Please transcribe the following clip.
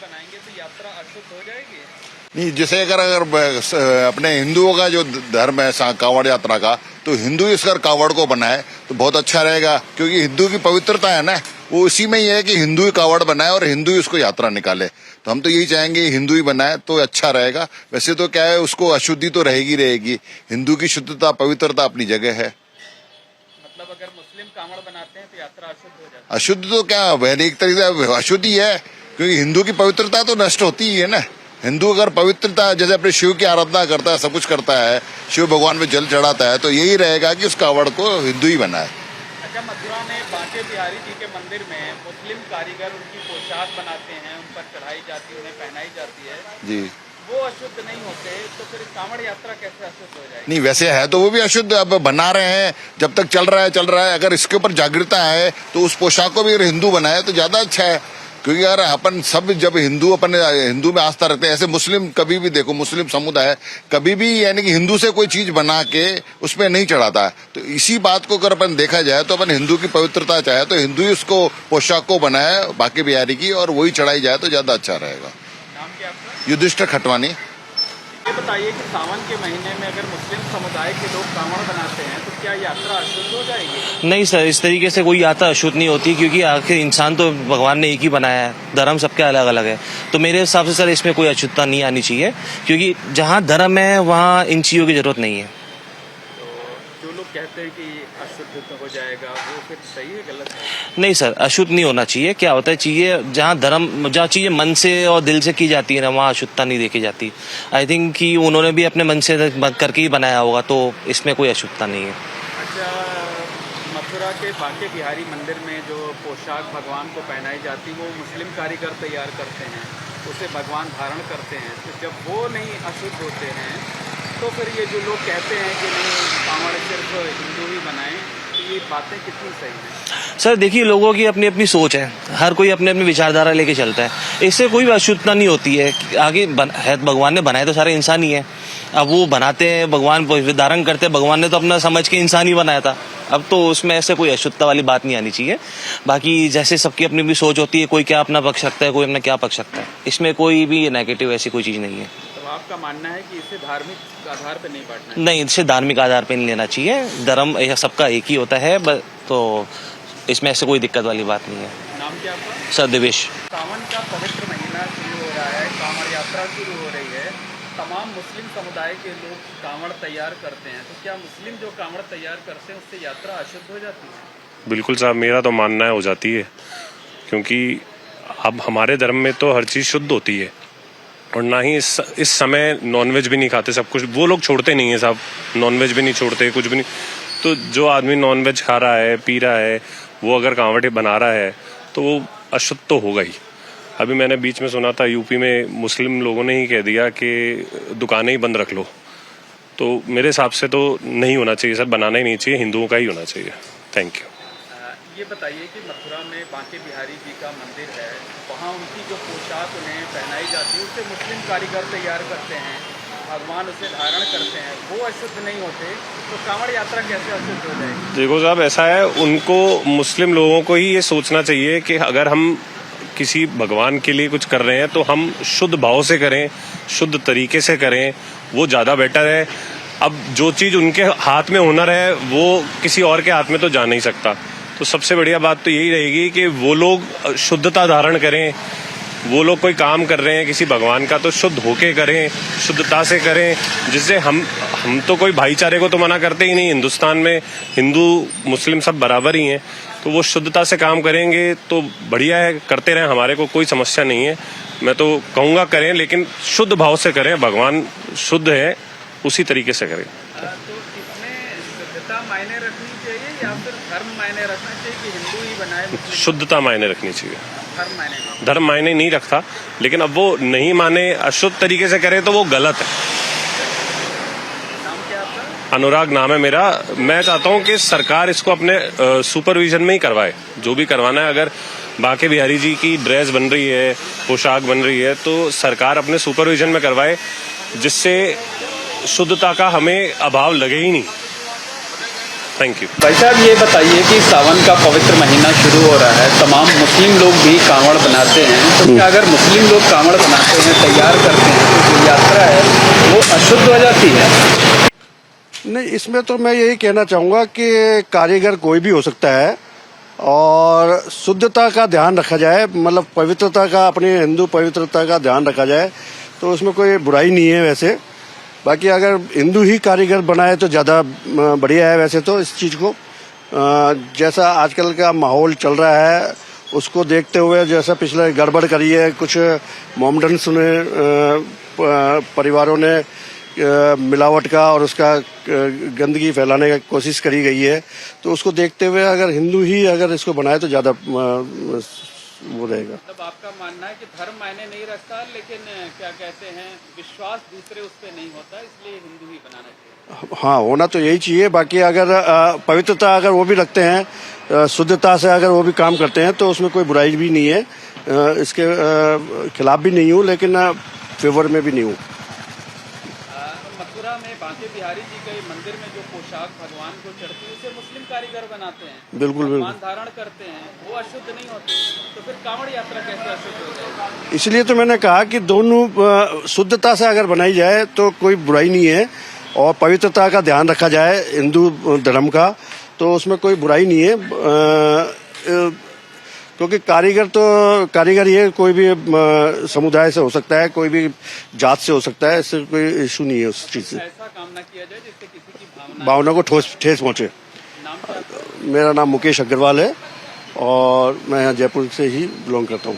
बनाएंगे तो यात्रा अशुद्ध हो जाएगी? नहीं, जैसे अगर अपने हिंदुओं का जो धर्म है कांवड़ यात्रा का, तो हिंदू इस अगर कांवड़ को बनाए तो बहुत अच्छा रहेगा, क्योंकि हिंदू की पवित्रता है ना, वो इसी में ही है कि हिंदू ही कांवड़ बनाए और हिंदू ही उसको यात्रा निकाले। तो हम तो यही चाहेंगे हिंदू ही बनाए तो अच्छा रहेगा। वैसे तो क्या है, उसको अशुद्धि तो रहेगी। हिंदू की शुद्धता पवित्रता अपनी जगह है। मतलब अगर मुस्लिम कांवड़ बनाते हैं तो यात्रा अशुद्ध हो जाती है? अशुद्ध तो क्या, एक तरीके से अशुद्ध ही है, क्योंकि हिंदू की पवित्रता तो नष्ट होती ही है ना। हिंदू अगर पवित्रता, जैसे अपने शिव की आराधना करता है, सब कुछ करता है, शिव भगवान में जल चढ़ाता है, तो यही रहेगा कि उस कांवड़ को हिंदू ही बनाए। अच्छा, मथुरा में बांके बिहारी जी के मंदिर में मुस्लिम कारीगर उनकी पोशाक बनाते हैं, उन पर चढ़ाई जाती है, उन्हें पहनाई जाती है जी, वो अशुद्ध नहीं होते, तो फिर कांवड़ यात्रा कैसे अशुद्ध हो जाएगी? नहीं वैसे है तो वो भी अशुद्ध। अब बना रहे हैं, जब तक चल रहा है, अगर इसके ऊपर जागरूकता है तो उस पोशाक को भी अगर हिंदू बनाए तो ज्यादा अच्छा है। क्योंकि अगर अपन सब जब हिंदू में आस्था रखते हैं, ऐसे मुस्लिम कभी भी देखो, मुस्लिम समुदाय कभी भी यानी कि हिंदू से कोई चीज बना के उसमें नहीं चढ़ाता। तो इसी बात को अगर अपन देखा जाए तो अपन हिंदू की पवित्रता चाहे तो हिंदू ही उसको पोशाक को बनाए बांके बिहारी की, और वही चढ़ाई जाए तो ज्यादा अच्छा रहेगा। नाम क्या आपका? युधिष्ठिर खटवानी। ये बताइए कि सावन के महीने में अगर मुस्लिम समुदाय के लोग कांवड़ बनाते हैं तो क्या यात्रा अशुद्ध हो जाएगी? नहीं सर, इस तरीके से कोई यात्रा अशुद्ध नहीं होती, क्योंकि आखिर इंसान तो भगवान ने एक ही बनाया है, धर्म सबके अलग अलग है। तो मेरे हिसाब से सर इसमें कोई अशुद्धता नहीं आनी चाहिए, क्योंकि जहाँ धर्म है वहाँ इन चीज़ों की जरूरत नहीं है। तो जो लोग कहते हैं कि अशुद्ध तो हो जाएगा, वो फिर सही है गलत है? नहीं सर, अशुद्ध नहीं होना चाहिए। क्या होता है, चीज़ें जहाँ चीज़ें मन से और दिल से की जाती है ना, वहाँ अशुद्धता नहीं देखी जाती। आई थिंक कि उन्होंने भी अपने मन से करके ही बनाया होगा, तो इसमें कोई अशुद्धता नहीं है। अच्छा, मथुरा के बांके बिहारी मंदिर में जो पोशाक भगवान को पहनाई जाती है वो मुस्लिम कारीगर तैयार करते हैं, उसे भगवान धारण करते हैं, तो जब वो नहीं अशुद्ध होते हैं तो फिर ये जो लोग कहते हैं कि नहीं कांवड़ सिर्फ हिंदू ही बनाएं, तो ये बातें कितनी सही हैं? सर देखिए, लोगों की अपनी अपनी सोच है, हर कोई अपने अपनी विचारधारा लेके चलता है, इससे कोई भी अशुद्धता नहीं होती है। आगे है भगवान ने बनाए तो सारे इंसान ही है। अब वो बनाते हैं, भगवान धारण करते हैं, भगवान ने तो अपना समझ के इंसान ही बनाया था। अब तो उसमें ऐसे कोई अशुद्धता वाली बात नहीं आनी चाहिए। बाकी जैसे सबकी अपनी भी सोच होती है, कोई क्या अपना पक्ष रखता है, कोई अपना क्या पक्ष रखता है, इसमें कोई भी नेगेटिव ऐसी कोई चीज़ नहीं है। तो आपका मानना है कि इसे धार्मिक आधार पर नहीं बांटना है? नहीं, इसे धार्मिक आधार पर नहीं लेना चाहिए। धर्म सबका एक ही होता है, तो इसमें ऐसे कोई दिक्कत वाली बात नहीं है। नाम क्या आपका? सर देवेश। सावन का पवित्र महीना शुरू हो रहा है, कांवड़ यात्रा शुरू हो रही है, तमाम मुस्लिम समुदाय के लोग कांवड़ तैयार करते हैं, तो क्या मुस्लिम जो कांवड़ तैयार करते हैं उससे यात्रा अशुद्ध हो जाती है? बिल्कुल साहब, मेरा तो मानना है हो जाती है, क्योंकि अब हमारे धर्म में तो हर चीज़ शुद्ध होती है, और ना ही इस समय नॉनवेज भी नहीं खाते। सब कुछ वो लोग छोड़ते नहीं है साहब, नॉनवेज भी नहीं छोड़ते, कुछ भी नहीं। तो जो आदमी नॉनवेज खा रहा है, पी रहा है, वो अगर कांवड़ बना रहा है तो वो अशुद्ध तो होगा ही। अभी मैंने बीच में सुना था यूपी में मुस्लिम लोगों ने ही कह दिया कि दुकानें ही बंद रख लो। तो मेरे हिसाब से तो नहीं होना चाहिए सर, बनाना ही नहीं चाहिए, हिंदुओं का ही होना चाहिए। Thank you. ये बताइए कि मथुरा में बांके बिहारी जी का मंदिर है, वहाँ उनकी जो पोशाक उन्हें पहनाई जाती है उसे मुस्लिम कारीगर तैयार करते हैं, भगवान उसे धारण करते हैं, वो अशुद्ध नहीं होते, तो कांवड़ यात्रा कैसे अशुद्ध हो जाएगी? देखो साहब, ऐसा है, उनको मुस्लिम लोगों को ही ये सोचना चाहिए कि अगर हम किसी भगवान के लिए कुछ कर रहे हैं तो हम शुद्ध भाव से करें, शुद्ध तरीके से करें, वो ज़्यादा बेटर है। अब जो चीज़ उनके हाथ में हुनर है वो किसी और के हाथ में तो जा नहीं सकता। तो सबसे बढ़िया बात तो यही रहेगी कि वो लोग शुद्धता धारण करें। वो लोग कोई काम कर रहे हैं किसी भगवान का तो शुद्ध होके करें, शुद्धता से करें, जिससे हम तो कोई भाईचारे को तो मना करते ही नहीं। हिंदुस्तान में हिंदू मुस्लिम सब बराबर ही हैं, तो वो शुद्धता से काम करेंगे तो बढ़िया है, करते रहें, हमारे को कोई समस्या नहीं है। मैं तो कहूँगा करें, लेकिन शुद्ध भाव से करें, भगवान शुद्ध है उसी तरीके से करें। तो इसमें शुद्धता मायने रखनी चाहिए या फिर धर्म मायने रखना चाहिए कि हिंदू ही बनाए? शुद्धता मायने रखनी चाहिए, धर्म मायने नहीं रखता, लेकिन अब वो नहीं माने, अशुद्ध तरीके से करे तो वो गलत है। नाम क्या आपका? अनुराग नाम है मेरा। मैं चाहता हूँ कि सरकार इसको अपने सुपरविजन में ही करवाए, जो भी करवाना है। अगर बांके बिहारी जी की ड्रेस बन रही है, पोशाक बन रही है, तो सरकार अपने सुपरविजन में करवाए, जिससे शुद्धता का हमें अभाव लगे ही नहीं। Thank you. भाई साहब ये बताइए कि सावन का पवित्र महीना शुरू हो रहा है, तमाम मुस्लिम लोग भी कांवड़ बनाते हैं, तो क्या अगर मुस्लिम लोग कांवड़ बनाते हैं, तैयार करते हैं, तो जो यात्रा है वो अशुद्ध हो जाती है? नहीं, इसमें तो मैं यही कहना चाहूँगा कि कारीगर कोई भी हो सकता है और शुद्धता का ध्यान रखा जाए, मतलब पवित्रता का, अपनी हिंदू पवित्रता का ध्यान रखा जाए, तो उसमें कोई बुराई नहीं है वैसे। बाकी अगर हिंदू ही कारीगर बनाए तो ज़्यादा बढ़िया है वैसे तो इस चीज़ को। जैसा आजकल का माहौल चल रहा है उसको देखते हुए, जैसा पिछले गड़बड़ करी है कुछ मोमडन्स ने, परिवारों ने मिलावट का और उसका गंदगी फैलाने की कोशिश करी गई है, तो उसको देखते हुए अगर हिंदू ही अगर इसको बनाए तो ज़्यादा वो रहेगा। मतलब आपका मानना है कि धर्म मायने नहीं रखता, लेकिन क्या कहते हैं, विश्वास दूसरे उस पर नहीं होता, इसलिए हिंदू ही बनाना चाहिए। हाँ, होना तो यही चाहिए। बाकी अगर पवित्रता अगर वो भी रखते हैं, शुद्धता से अगर वो भी काम करते हैं तो उसमें कोई बुराई भी नहीं है। इसके खिलाफ भी नहीं हूँ, लेकिन फेवर में भी नहीं हूँ। मथुरा में बांके बिहारी जी के मंदिर में जो पोशाक भगवान को चढ़ती है उसे मुस्लिम कारीगर बनाते हैं, बिल्कुल बिल्कुल, भगवान धारण करते हैं, वो अशुद्ध नहीं होते, तो फिर कांवड़ यात्रा कैसे अशुद्ध हो जाएगी? इसलिए तो मैंने कहा कि दोनों शुद्धता से अगर बनाई जाए तो कोई बुराई नहीं है और पवित्रता का ध्यान रखा जाए हिंदू धर्म का, तो उसमें कोई बुराई नहीं है। क्योंकि कारीगर ये कोई भी समुदाय से हो सकता है, कोई भी जात से हो सकता है, इससे कोई इशू नहीं है उस चीज से। ऐसा काम ना किया जाए जिससे किसी की भावना को ठेस पहुंचे। नाम क्या है? मेरा नाम मुकेश अग्रवाल है और मैं यहाँ जयपुर से ही बिलोंग करता हूँ।